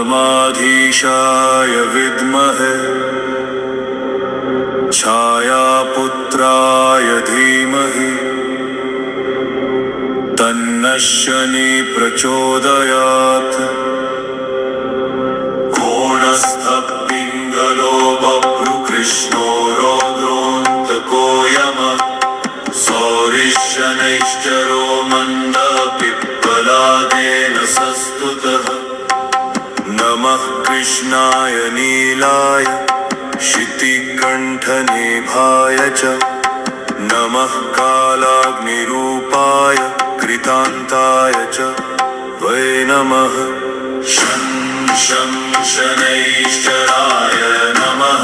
कर्माधीशाय विद्महे छायापुत्राय धीमहि तन्नः शनिः प्रचोदयात्। कोणस्थः पिङ्गलो बभ्रुकृष्णो रौद्रोऽन्तको यमः सौरिशनैश्चरो मन्दः पिप्पलादेन सस्तुतः। नमः कृष्णाय नीलाय शितिकण्ठनिभाय च नमः कालाग्निरूपाय कृतान्ताय च वै नमः। शं शनैश्चराय नमः